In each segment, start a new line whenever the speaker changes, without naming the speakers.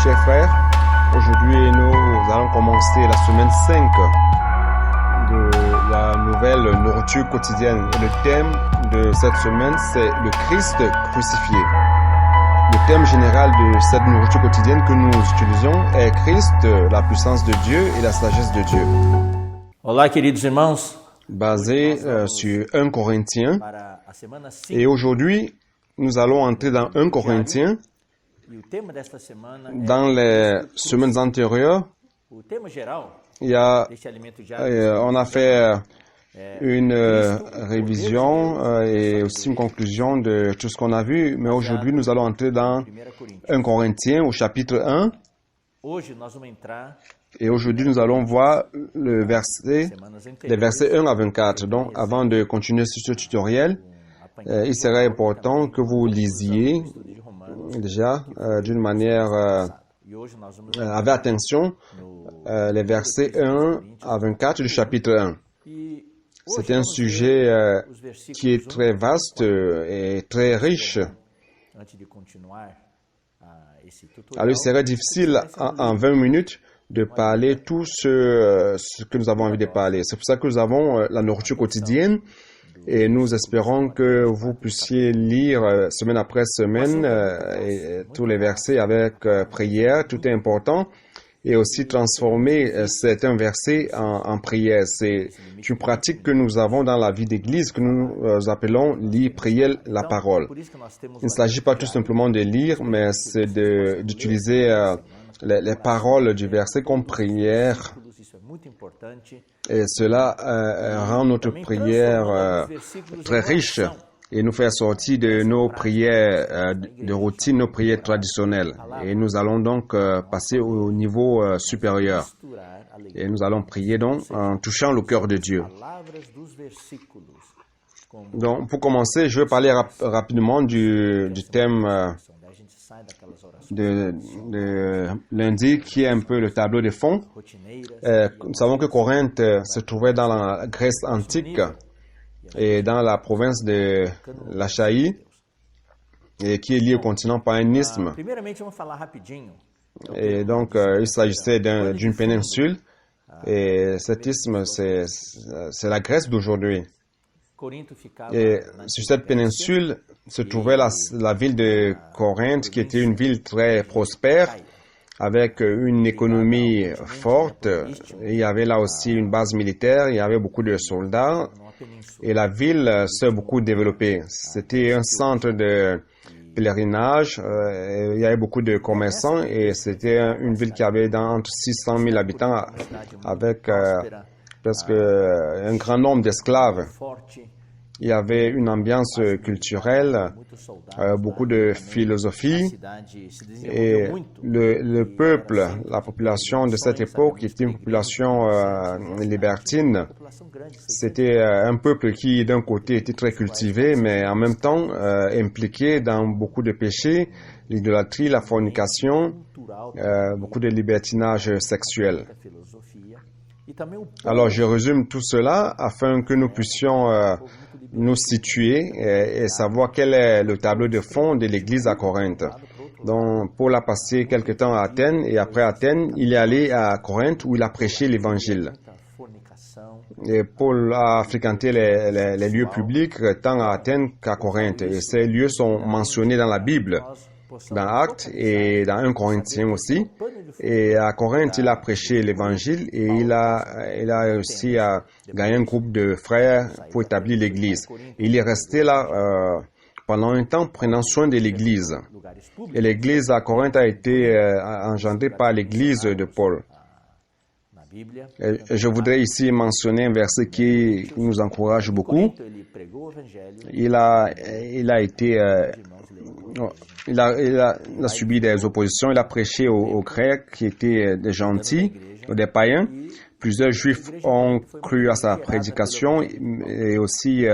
Chers frères, aujourd'hui nous allons commencer la semaine 5 de la nouvelle nourriture quotidienne. Et le thème de cette semaine, c'est le Christ crucifié. Le thème général de cette nourriture quotidienne que nous utilisons est Christ, la puissance de Dieu et la sagesse de Dieu.
Olá, queridos irmãos.
Basé sur 1 Corinthiens. Et aujourd'hui, nous allons entrer dans 1 Corinthiens. Dans les semaines antérieures, on a fait une révision et aussi une conclusion de tout ce qu'on a vu. Mais aujourd'hui, nous allons entrer dans 1 Corinthiens au chapitre 1. Et aujourd'hui, nous allons voir les versets 1 à 24. Donc, avant de continuer sur ce tutoriel, il serait important que vous lisiez déjà d'une manière avec attention les versets 1 à 24 du chapitre 1. C'est un sujet qui est très vaste et très riche. Alors, il serait difficile en 20 minutes de parler tout ce que nous avons envie de parler. C'est pour ça que nous avons la nourriture quotidienne et nous espérons que vous puissiez lire semaine après semaine et tous les versets avec prière. Tout est important. Et aussi transformer certains versets en prière. C'est une pratique que nous avons dans la vie d'église que nous appelons lire, prier la parole. Il ne s'agit pas tout simplement de lire, mais c'est d'utiliser les paroles du verset comme prière. Et cela rend notre prière très riche et nous fait sortir de nos prières de routine, nos prières traditionnelles. Et nous allons donc passer au niveau supérieur. Et nous allons prier donc en touchant le cœur de Dieu. Donc, pour commencer, je vais parler rapidement du thème de lundi, qui est un peu le tableau de fond. Nous savons que Corinthe se trouvait dans la Grèce antique et dans la province de l'Achaïe, et qui est liée au continent par un isthme. Et donc, il s'agissait d'une péninsule, et cet isthme, c'est la Grèce d'aujourd'hui. Et sur cette péninsule se trouvait la ville de Corinthe, qui était une ville très prospère, avec une économie forte. Il y avait là aussi une base militaire, il y avait beaucoup de soldats, et la ville s'est beaucoup développée. C'était un centre de pèlerinage, il y avait beaucoup de commerçants, et c'était une ville qui avait entre 600 000 habitants, avec presque un grand nombre d'esclaves. Il y avait une ambiance culturelle, beaucoup de philosophie, et le peuple, la population de cette époque était une population libertine. C'était un peuple qui, d'un côté, était très cultivé, mais en même temps impliqué dans beaucoup de péchés, l'idolâtrie, la fornication, beaucoup de libertinage sexuel. Alors, je résume tout cela afin que nous puissions nous situer et savoir quel est le tableau de fond de l'église à Corinthe. Donc, Paul a passé quelque temps à Athènes, et après Athènes, il est allé à Corinthe où il a prêché l'évangile. Et Paul a fréquenté les lieux publics tant à Athènes qu'à Corinthe. Et ces lieux sont mentionnés dans la Bible, dans Actes et dans 1 Corinthiens aussi. Et à Corinthe, il a prêché l'évangile et il a réussi à gagner un groupe de frères pour établir l'église. Et il est resté là pendant un temps prenant soin de l'église. Et l'église à Corinthe a été engendrée par l'église de Paul. Et je voudrais ici mentionner un verset qui nous encourage beaucoup. Il a subi des oppositions. Il a prêché aux Grecs qui étaient des gentils, des païens. Plusieurs Juifs ont cru à sa prédication et aussi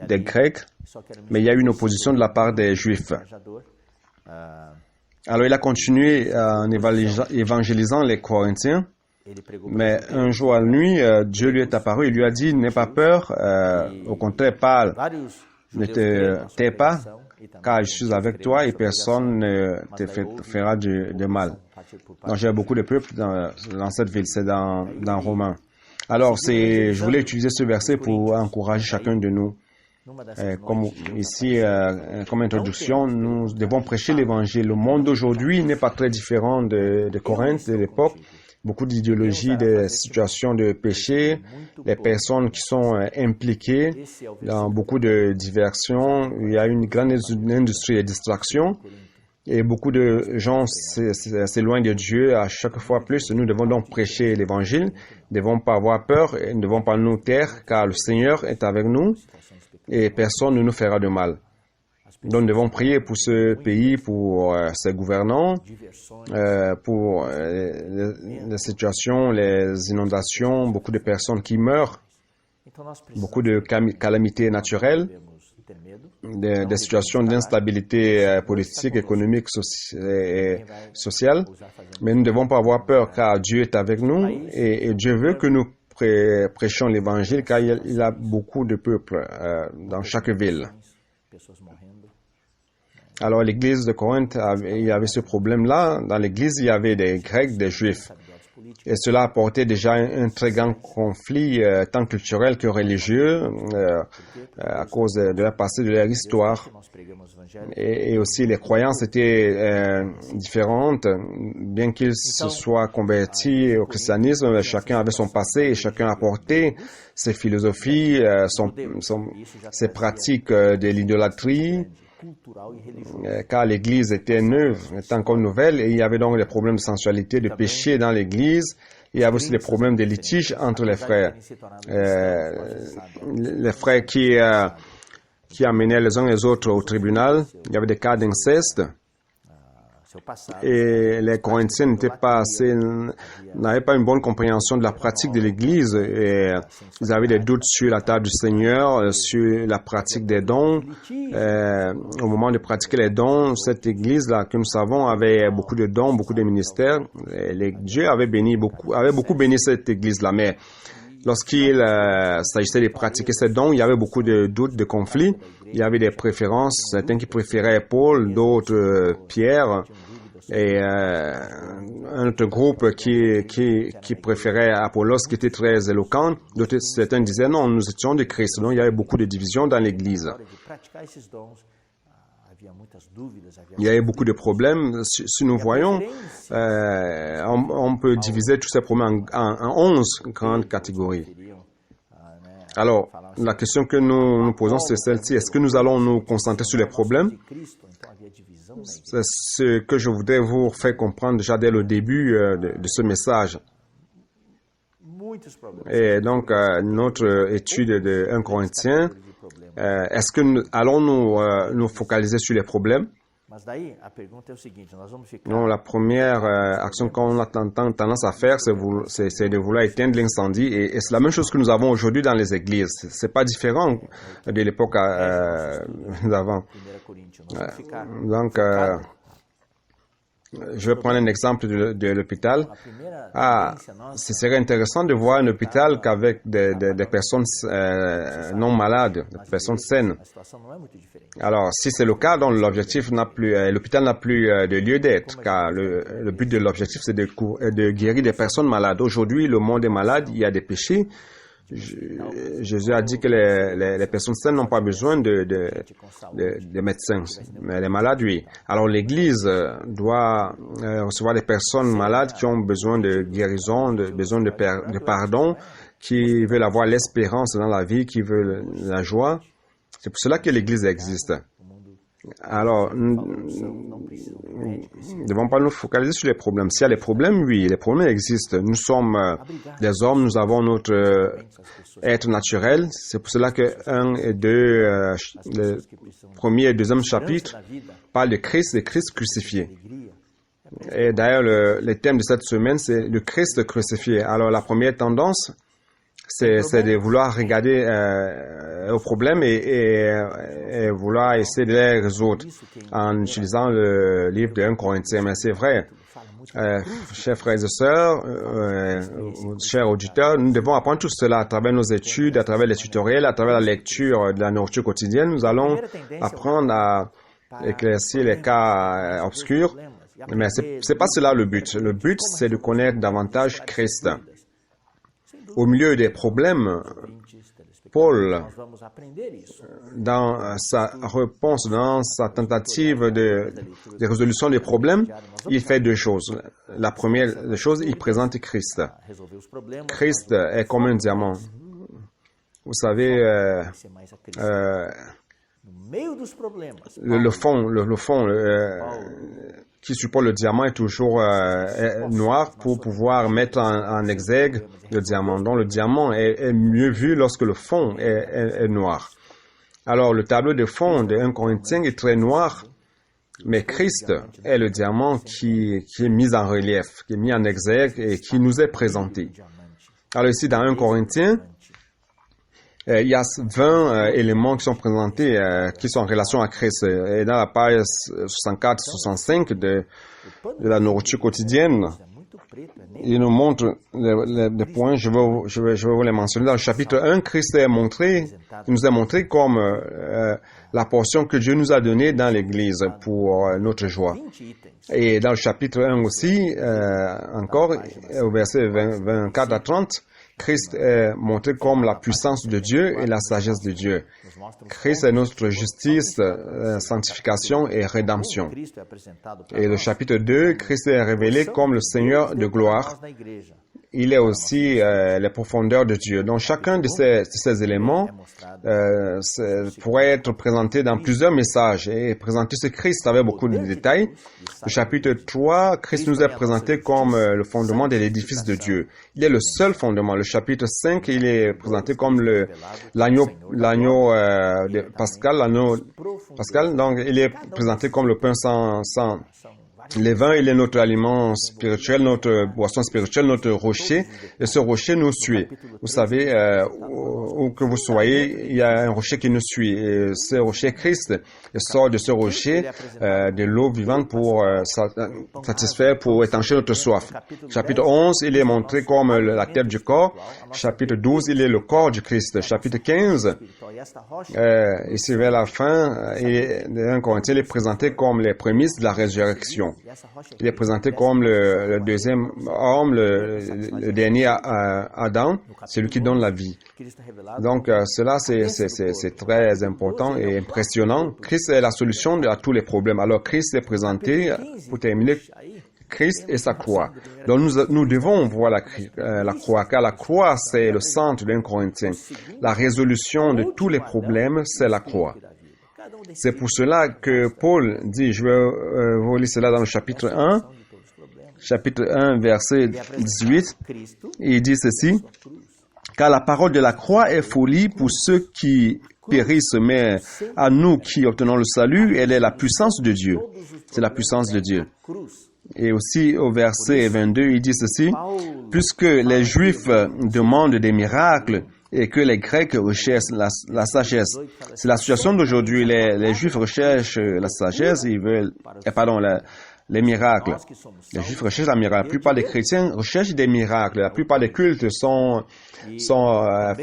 des Grecs. Mais il y a eu une opposition de la part des Juifs. Alors il a continué en évangélisant les Corinthiens. Mais un jour à la nuit, Dieu lui est apparu et lui a dit « N'aie pas peur, au contraire, parle. Ne te tais pas, car je suis avec toi et personne ne te fera de mal. Donc, j'ai beaucoup de peuples dans cette ville, c'est dans Romains. Alors, je voulais utiliser ce verset pour encourager chacun de nous. Comme ici, comme introduction, nous devons prêcher l'évangile. Le monde d'aujourd'hui n'est pas très différent de Corinthe, de l'époque. Beaucoup d'idéologies, de situations de péché, les personnes qui sont impliquées dans beaucoup de diversions. Il y a une grande industrie de distraction et beaucoup de gens s'éloignent de Dieu à chaque fois plus. Nous devons donc prêcher l'évangile. Nous ne devons pas avoir peur et nous ne devons pas nous taire car le Seigneur est avec nous et personne ne nous fera de mal. Donc, nous devons prier pour ce pays, pour ses gouvernants, pour les situations, les inondations, beaucoup de personnes qui meurent, beaucoup de calamités naturelles, des situations d'instabilité politique, économique et sociale. Mais nous ne devons pas avoir peur car Dieu est avec nous et Dieu veut que nous prêchions l'Évangile car il y a beaucoup de peuples dans chaque ville. Alors, l'église de Corinthe, il y avait ce problème-là. Dans l'église, il y avait des Grecs, des Juifs. Et cela apportait déjà un très grand conflit, tant culturel que religieux, à cause de leur passé, de leur histoire. Et aussi, les croyances étaient différentes. Bien qu'ils se soient convertis au christianisme, chacun avait son passé et chacun apportait ses philosophies, ses pratiques de l'idolâtrie, car l'Église était neuve, était encore nouvelle, et il y avait donc des problèmes de sensualité, de péché dans l'Église. Il y avait aussi des problèmes de litige entre les frères. Les frères qui amenaient les uns les autres au tribunal. Il y avait des cas d'inceste. Et les Corinthiens n'avaient pas une bonne compréhension de la pratique de l'Église. Et ils avaient des doutes sur la table du Seigneur, sur la pratique des dons. Au moment de pratiquer les dons, cette Église-là que nous savons avait beaucoup de dons, beaucoup de ministères. Dieu avait beaucoup béni cette Église-là. Mais lorsqu'il s'agissait de pratiquer ces dons, il y avait beaucoup de doutes, de conflits. Il y avait des préférences, certains qui préféraient Paul, d'autres Pierre, et un autre groupe qui préférait Apollos, qui était très éloquent. D'autres, certains disaient non, nous étions de Christ. Donc il y avait beaucoup de divisions dans l'Église. Il y avait beaucoup de problèmes. Si nous voyons, on peut diviser tous ces problèmes en 11 grandes catégories. Alors, la question que nous nous posons, c'est celle-ci. Est-ce que nous allons nous concentrer sur les problèmes? C'est ce que je voudrais vous faire comprendre déjà dès le début de ce message. Et donc, notre étude de 1 Corinthiens, est-ce que allons-nous focaliser sur les problèmes? Non, la première action qu'on a tendance à faire, c'est de vouloir éteindre l'incendie. Et c'est la même chose que nous avons aujourd'hui dans les églises. C'est pas différent de l'époque d'avant. Donc, je vais prendre un exemple de l'hôpital. Ce serait intéressant de voir un hôpital qu'avec des personnes non malades, des personnes saines. Alors, si c'est le cas, donc l'hôpital n'a plus de lieu d'être, car le but de l'objectif, c'est de guérir des personnes malades. Aujourd'hui, le monde est malade, il y a des péchés. Jésus a dit que les personnes saines n'ont pas besoin de médecins, mais les malades, oui. Alors l'Église doit recevoir des personnes malades qui ont besoin de guérison, besoin de pardon, qui veulent avoir l'espérance dans la vie, qui veulent la joie. C'est pour cela que l'Église existe. Alors, nous ne devons pas nous focaliser sur les problèmes. S'il y a des problèmes, oui, les problèmes existent. Nous sommes des hommes, nous avons notre être naturel. C'est pour cela que 1 et 2, le premier et deuxième chapitre, parlent de Christ crucifié. Et d'ailleurs, le thème de cette semaine, c'est le Christ crucifié. Alors, la première tendance, c'est de vouloir regarder aux problèmes et vouloir essayer de les résoudre en utilisant le livre de 1 Corinthiens. Mais c'est vrai, Chers frères et sœurs, chers auditeurs, nous devons apprendre tout cela à travers nos études, à travers les tutoriels, à travers la lecture de la nourriture quotidienne. Nous allons apprendre à éclaircir les cas obscurs, mais c'est pas cela le but. Le but, c'est de connaître davantage Christ. Au milieu des problèmes, Paul, dans sa réponse, dans sa tentative de résolution des problèmes, il fait deux choses. La première chose, il présente Christ. Christ est comme un diamant. Vous savez, le fond qui supporte le diamant est toujours noir pour pouvoir mettre en exergue le diamant. Donc le diamant est mieux vu lorsque le fond est noir. Alors le tableau de fond de 1 Corinthiens est très noir, mais Christ est le diamant qui est mis en relief, qui est mis en exergue et qui nous est présenté. Alors ici dans 1 Corinthiens, il y a 20 éléments qui sont présentés, qui sont en relation à Christ. Et dans la page 64-65 de la nourriture quotidienne, il nous montre les points, je vais vous les mentionner. Dans le chapitre 1, Christ nous a montré comme la portion que Dieu nous a donnée dans l'Église pour notre joie. Et dans le chapitre 1 aussi, encore, au verset 24 à 30, Christ est montré comme la puissance de Dieu et la sagesse de Dieu. Christ est notre justice, sanctification et rédemption. Et le chapitre 2, Christ est révélé comme le Seigneur de gloire. Il est aussi les profondeurs de Dieu. Donc chacun de ces éléments pourrait être présenté dans plusieurs messages et présenter ce Christ avec beaucoup de détails. Le chapitre 3, Christ nous est présenté comme le fondement de l'édifice de Dieu. Il est le seul fondement. Le chapitre 5, il est présenté comme l'agneau de Pascal. Donc il est présenté comme le pain sans levain. Il est notre aliment spirituel, notre boisson spirituelle, notre rocher. Et ce rocher nous suit. Vous savez, où que vous soyez, il y a un rocher qui nous suit. Et ce rocher Christ, il sort de ce rocher de l'eau vivante pour satisfaire, pour étancher notre soif. Chapitre 11, il est montré comme la tête du corps. Chapitre 12, il est le corps du Christ. Chapitre 15, ici vers la fin, un Corinthien, il est présenté comme les prémices de la résurrection. Il est présenté comme le deuxième homme, le dernier Adam, c'est lui qui donne la vie. Donc cela c'est très important et impressionnant. Christ est la solution à tous les problèmes. Alors Christ est présenté, pour terminer, Christ et sa croix. Donc nous devons voir la croix, car la croix c'est le centre d'un Corinthien. La résolution de tous les problèmes, c'est la croix. C'est pour cela que Paul dit, je vais vous lire cela dans le chapitre 1, verset 18, et il dit ceci, « Car la parole de la croix est folie pour ceux qui périssent, mais à nous qui obtenons le salut, elle est la puissance de Dieu. » C'est la puissance de Dieu. Et aussi au verset 22, il dit ceci, « Puisque les Juifs demandent des miracles, et que les Grecs recherchent la sagesse. » C'est la situation d'aujourd'hui. Les Juifs recherchent la sagesse, ils veulent, les miracles. Les Juifs recherchent la miracle. La plupart des chrétiens recherchent des miracles. La plupart des cultes sont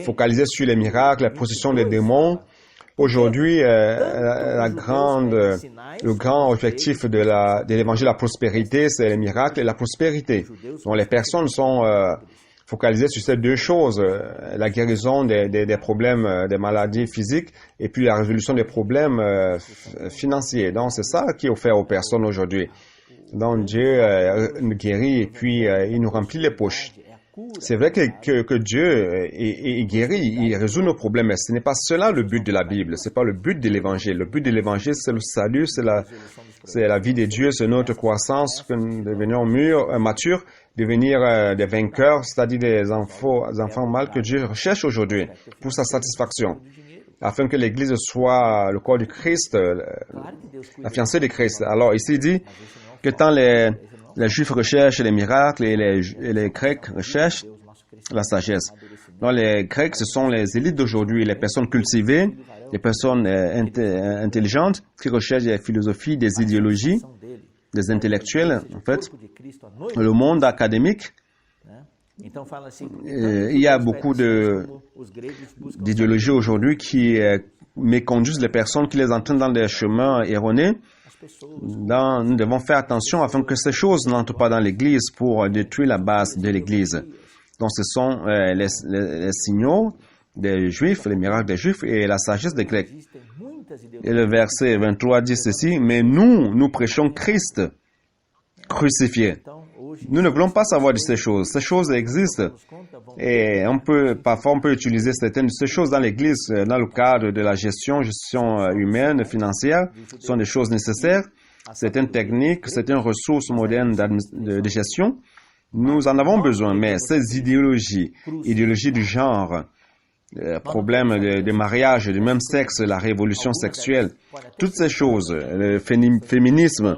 focalisés sur les miracles, la possession des démons. Aujourd'hui, le grand objectif de l'évangile de la prospérité, c'est les miracles et la prospérité. Donc les personnes sont focalisé sur ces deux choses, la guérison des problèmes, des maladies physiques et puis la résolution des problèmes financiers. Donc, c'est ça qui est offert aux personnes aujourd'hui. Donc, Dieu nous guérit et puis il nous remplit les poches. C'est vrai que Dieu est guéri, il résout nos problèmes, mais ce n'est pas cela le but de la Bible, ce n'est pas le but de l'Évangile. Le but de l'Évangile, c'est le salut, c'est la vie de Dieu, c'est notre croissance, devenir matures, devenir des vainqueurs, c'est-à-dire des enfants mâles que Dieu recherche aujourd'hui pour sa satisfaction, afin que l'Église soit le corps du Christ, la fiancée de Christ. Alors ici il dit que tant les Juifs recherchent les miracles et les Grecs recherchent la sagesse. Donc les Grecs, ce sont les élites d'aujourd'hui, les personnes cultivées, les personnes intelligentes qui recherchent des philosophies, des idéologies. des intellectuels, en fait, le monde académique, il y a beaucoup d'idéologies aujourd'hui qui méconduisent les personnes, qui les entraînent dans des chemins erronés. Nous devons faire attention afin que ces choses n'entrent pas dans l'Église pour détruire la base de l'Église. Donc ce sont les signaux des Juifs, les miracles des Juifs et la sagesse des Grecs. Et le verset 23 dit ceci, « Mais nous prêchons Christ crucifié. » Nous ne voulons pas savoir de ces choses. Ces choses existent. Et parfois on peut utiliser certaines de ces choses dans l'Église, dans le cadre de la gestion humaine, financière. Ce sont des choses nécessaires. Certaines techniques, certaines ressources modernes de gestion, nous en avons besoin. Mais ces idéologies du genre, problème de mariage du même sexe, la révolution sexuelle, toutes ces choses, le féminisme,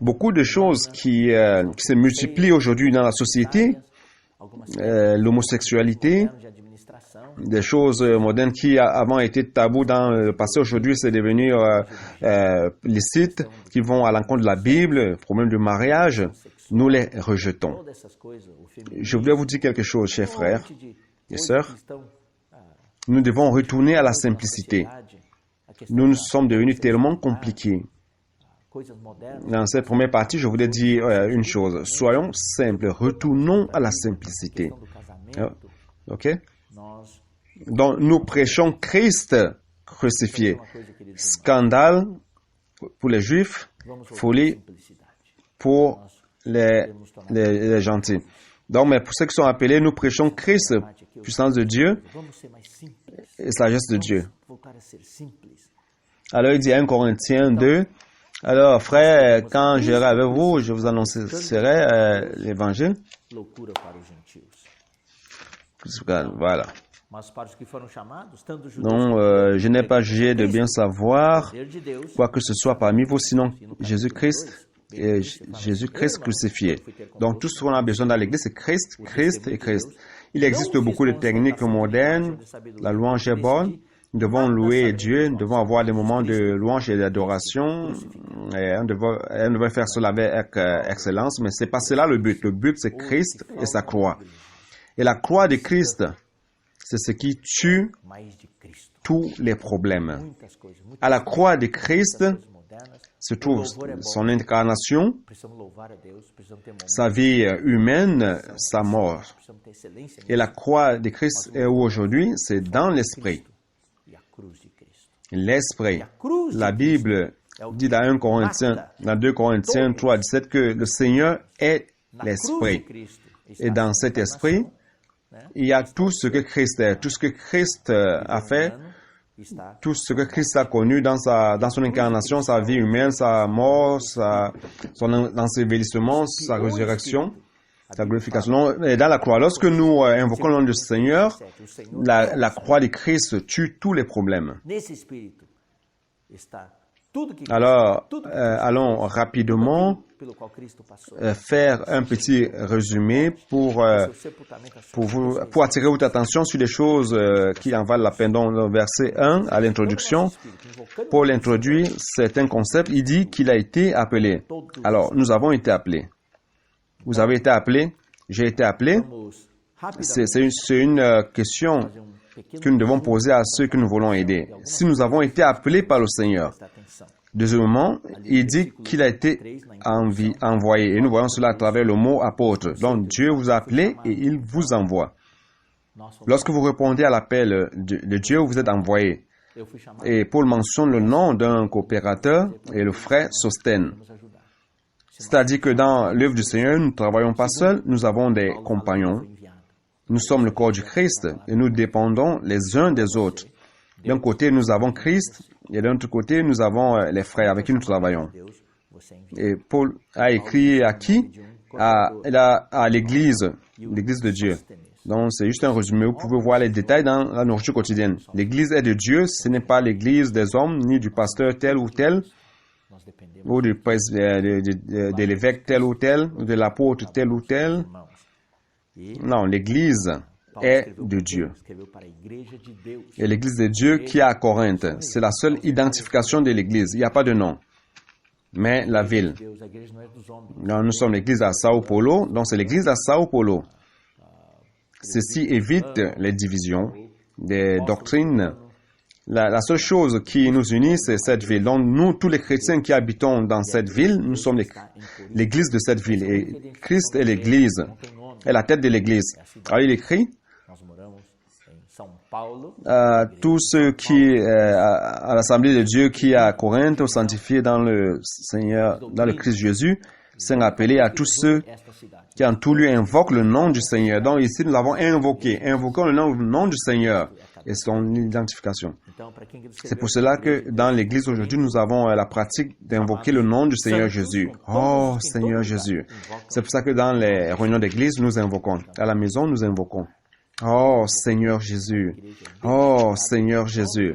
beaucoup de choses qui se multiplient aujourd'hui dans la société, l'homosexualité, des choses modernes qui avant étaient tabous dans le passé, aujourd'hui c'est devenu licite, qui vont à l'encontre de la Bible, problème du mariage, nous les rejetons. Je voulais vous dire quelque chose, chers frères et sœurs. Nous devons retourner à la simplicité. Nous sommes devenus tellement compliqués. Dans cette première partie, je voulais dire une chose. Soyons simples, retournons à la simplicité. OK? Donc, nous prêchons Christ crucifié. Scandale pour les Juifs, folie pour les gentils. Donc, mais pour ceux qui sont appelés, nous prêchons Christ, puissance de Dieu et sagesse de Dieu. Alors, il dit 1 Corinthiens 2, alors, frère, quand j'irai avec vous, je vous annoncerai l'évangile. Voilà. Donc, je n'ai pas jugé de bien savoir quoi que ce soit parmi vous, sinon Jésus-Christ et Jésus-Christ crucifié. Donc, tout ce qu'on a besoin dans l'Église, c'est Christ, Christ et Christ. Il existe beaucoup de techniques modernes. La louange est bonne. Nous devons louer Dieu, nous devons avoir des moments de louange et d'adoration. Et on devrait faire cela avec excellence, mais c'est pas cela le but. Le but, c'est Christ et sa croix. Et la croix de Christ, c'est ce qui tue tous les problèmes. À la croix de Christ se trouve son incarnation, sa vie humaine, sa mort. Et la croix de Christ est où aujourd'hui? C'est dans l'esprit. L'esprit. La Bible dit dans 2 Corinthiens 3, 17 que le Seigneur est l'esprit. Et dans cet esprit, il y a tout ce que Christ est, tout ce que Christ a fait, tout ce que Christ a connu dans son incarnation, sa vie humaine, sa mort, son ensevelissement, sa résurrection, sa glorification. Et dans la croix, lorsque nous invoquons le nom du Seigneur, la croix de Christ tue tous les problèmes. Alors, allons rapidement faire un petit résumé pour attirer votre attention sur des choses qui en valent la peine. Dans le verset 1, à l'introduction, Paul introduit certains concepts. Il dit qu'il a été appelé. Alors, nous avons été appelés. Vous avez été appelés. J'ai été appelé. C'est une question que nous devons poser à ceux que nous voulons aider. Si nous avons été appelés par le Seigneur. Deuxièmement, il dit qu'il a été envoyé. Et nous voyons cela à travers le mot apôtre. Donc, Dieu vous a appelé et il vous envoie. Lorsque vous répondez à l'appel de Dieu, vous êtes envoyé. Et Paul mentionne le nom d'un coopérateur et le frère Sostène. C'est-à-dire que dans l'œuvre du Seigneur, nous ne travaillons pas seuls, nous avons des compagnons. Nous sommes le corps du Christ et nous dépendons les uns des autres. D'un côté, nous avons Christ et d'un autre côté, nous avons les frères avec qui nous travaillons. Et Paul a écrit à qui? À l'Église de Dieu. Donc, c'est juste un résumé. Vous pouvez voir les détails dans la nourriture quotidienne. L'Église est de Dieu, ce n'est pas l'Église des hommes, ni du pasteur tel ou tel, ou de l'évêque tel ou tel, ou de l'apôtre tel ou tel. Non, l'Église est de Dieu. Et l'Église de Dieu qui est à Corinthe, c'est la seule identification de l'Église. Il n'y a pas de nom. mais la ville. Non, nous sommes l'église à Sao Paulo, donc c'est l'église à Sao Paulo. Ceci évite les divisions, des doctrines. La seule chose qui nous unit, c'est cette ville. Donc nous, tous les chrétiens qui habitons dans cette ville, nous sommes l'église de cette ville. Et Christ est l'église, est la tête de l'église. Alors il écrit, tous ceux qui, à l'Assemblée de Dieu qui est à Corinthe, sanctifiés dans le Seigneur, dans le Christ Jésus, sont appelés à tous ceux qui en tout lieu invoquent le nom du Seigneur. Donc ici, nous avons invoqué. Invoquons le nom du Seigneur et son identification. C'est pour cela que dans l'Église aujourd'hui, nous avons la pratique d'invoquer le nom du Seigneur Jésus. Oh, Seigneur Jésus. C'est pour ça que dans les réunions d'Église, nous invoquons. À la maison, nous invoquons. Oh, Seigneur Jésus. Oh, Seigneur Jésus.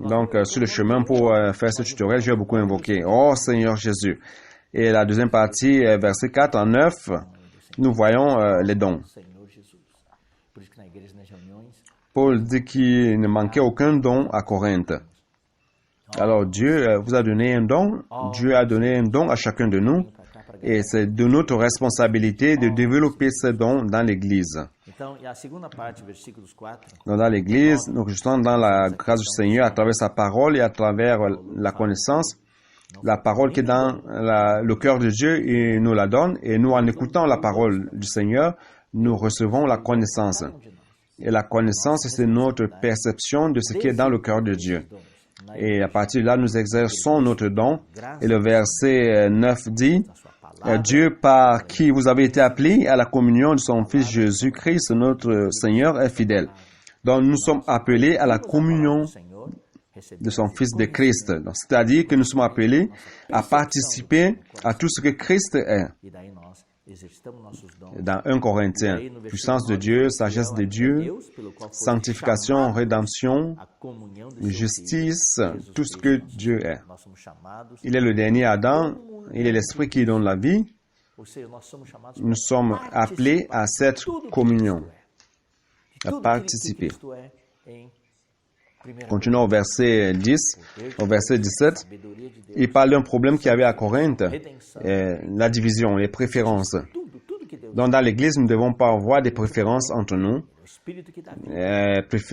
Donc, sur le chemin pour faire ce tutoriel, j'ai beaucoup invoqué. Oh, Seigneur Jésus. Et la deuxième partie, versets 4 à 9, nous voyons les dons. Paul dit qu'il ne manquait aucun don à Corinthe. Alors Dieu vous a donné un don, Dieu a donné un don à chacun de nous, et c'est de notre responsabilité de développer ce don dans l'Église. Donc, dans l'Église, nous sommes dans la grâce du Seigneur à travers sa parole et à travers la connaissance. La parole qui est dans le cœur de Dieu, il nous la donne, et nous, en écoutant la parole du Seigneur, nous recevons la connaissance. Et la connaissance, c'est notre perception de ce qui est dans le cœur de Dieu. Et à partir de là, nous exerçons notre don. Et le verset 9 dit, « Dieu par qui vous avez été appelés à la communion de son Fils Jésus-Christ, notre Seigneur, est fidèle. » Donc, nous sommes appelés à la communion de son Fils de Christ. C'est-à-dire que nous sommes appelés à participer à tout ce que Christ est. Dans 1 Corinthiens, puissance de Dieu, sagesse de Dieu, sanctification, rédemption, justice, tout ce que Dieu est. Il est le dernier Adam, il est l'Esprit qui donne la vie. Nous sommes appelés à cette communion, à participer. Continuons au verset 10, au verset 17. Il parle d'un problème qu'il y avait à Corinthe, la division, les préférences. Donc dans l'Église, nous ne devons pas avoir des préférences entre nous.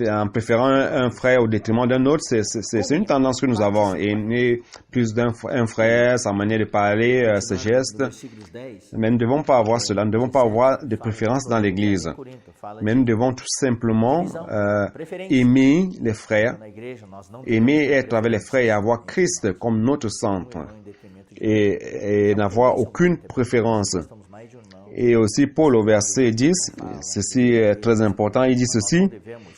En préférant un frère au détriment d'un autre, c'est une tendance que nous avons. Aimer plus d'un frère, sa manière de parler, ses gestes. Mais nous ne devons pas avoir cela. Nous ne devons pas avoir de préférences dans l'Église. Mais nous devons tout simplement aimer les frères, aimer être avec les frères et avoir Christ comme notre centre. Et n'avoir aucune préférence. Et aussi, Paul, au verset 10, ceci est très important, il dit ceci.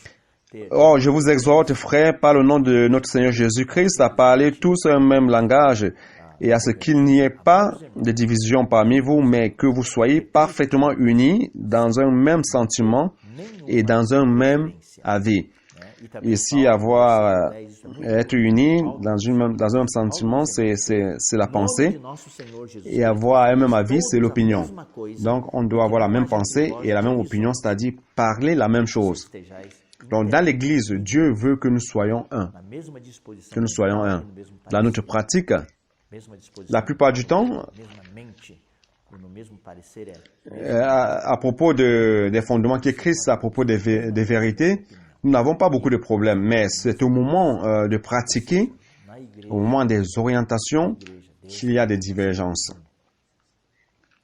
« Or, je vous exhorte, frères, par le nom de notre Seigneur Jésus-Christ, à parler tous un même langage, et à ce qu'il n'y ait pas de division parmi vous, mais que vous soyez parfaitement unis dans un même sentiment et dans un même avis. » Ici, être unis dans un même sentiment, c'est la pensée. Et avoir un même avis, c'est l'opinion. Donc, on doit avoir la même pensée et la même opinion, c'est-à-dire parler la même chose. Donc, dans l'Église, Dieu veut que nous soyons un. Que nous soyons un. Dans notre pratique, la plupart du temps, à propos des fondements qui est Christ, à propos des vérités, nous n'avons pas beaucoup de problèmes, mais c'est au moment de pratiquer, au moment des orientations, qu'il y a des divergences.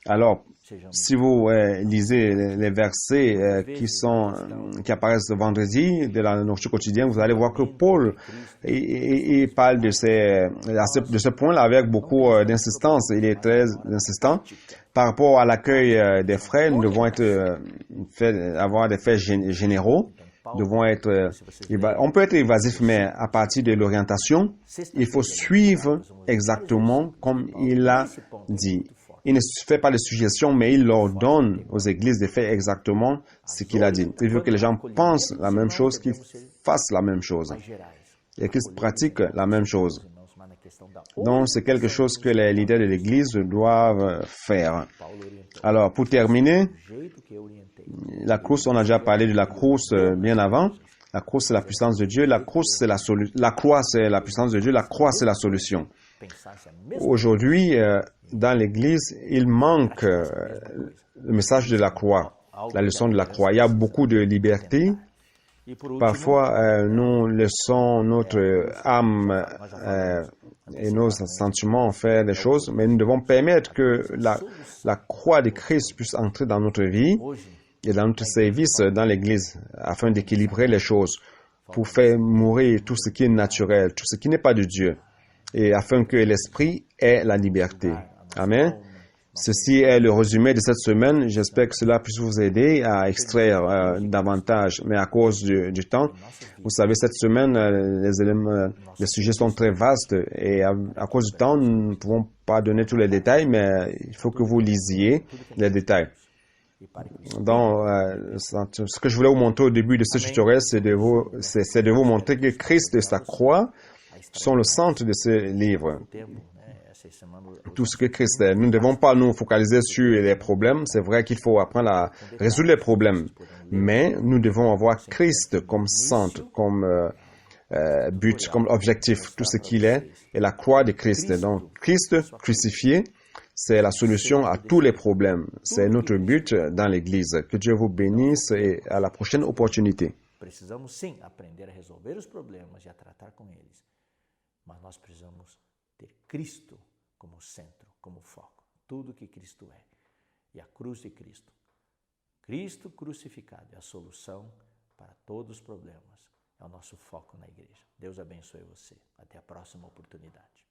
Alors, si vous lisez les versets qui apparaissent vendredi de la nourriture quotidienne, vous allez voir que Paul il parle de ce point-là avec beaucoup d'insistance. Il est très insistant. Par rapport à l'accueil des frères, nous devons avoir des faits généraux. On peut être évasif, mais à partir de l'orientation, il faut suivre exactement comme il a dit. Il ne fait pas de suggestions, mais il leur donne aux églises de faire exactement ce qu'il a dit. Il veut que les gens pensent la même chose, qu'ils fassent la même chose et qu'ils pratiquent la même chose. Donc, c'est quelque chose que les leaders de l'Église doivent faire. Alors, pour terminer, la croix, on a déjà parlé de la croix bien avant. La croix, c'est la puissance de Dieu. La croix, c'est la puissance de Dieu. La croix, c'est la solution. Aujourd'hui, dans l'Église, il manque le message de la croix, la leçon de la croix. Il y a beaucoup de liberté. Parfois, nous laissons notre âme et nos sentiments faire des choses, mais nous devons permettre que la croix de Christ puisse entrer dans notre vie et dans notre service dans l'Église, afin d'équilibrer les choses, pour faire mourir tout ce qui est naturel, tout ce qui n'est pas de Dieu, et afin que l'Esprit ait la liberté. Amen. Ceci est le résumé de cette semaine. J'espère que cela puisse vous aider à extraire davantage. Mais à cause du temps, vous savez, cette semaine, les sujets sont très vastes et à cause du temps, nous ne pouvons pas donner tous les détails, mais il faut que vous lisiez les détails. Donc, ce que je voulais vous montrer au début de ce tutoriel, c'est de vous montrer que Christ et sa croix sont le centre de ce livre. Tout ce que Christ est. Nous ne devons pas nous focaliser sur les problèmes. C'est vrai qu'il faut apprendre à résoudre les problèmes. Mais nous devons avoir Christ comme centre, comme but, comme objectif, tout ce qu'il est, et la croix de Christ. Donc, Christ crucifié, c'est la solution à tous les problèmes. C'est notre but dans l'Église. Que Dieu vous bénisse et à la prochaine opportunité.
Precisamos sim aprender a resolver os problemas e a tratar com eles, mas nós precisamos ter Cristo como centro, como foco, tudo que Cristo é. E a cruz de Cristo. Cristo crucificado é a solução para todos os problemas. É o nosso foco na igreja. Deus abençoe você. Até a próxima oportunidade.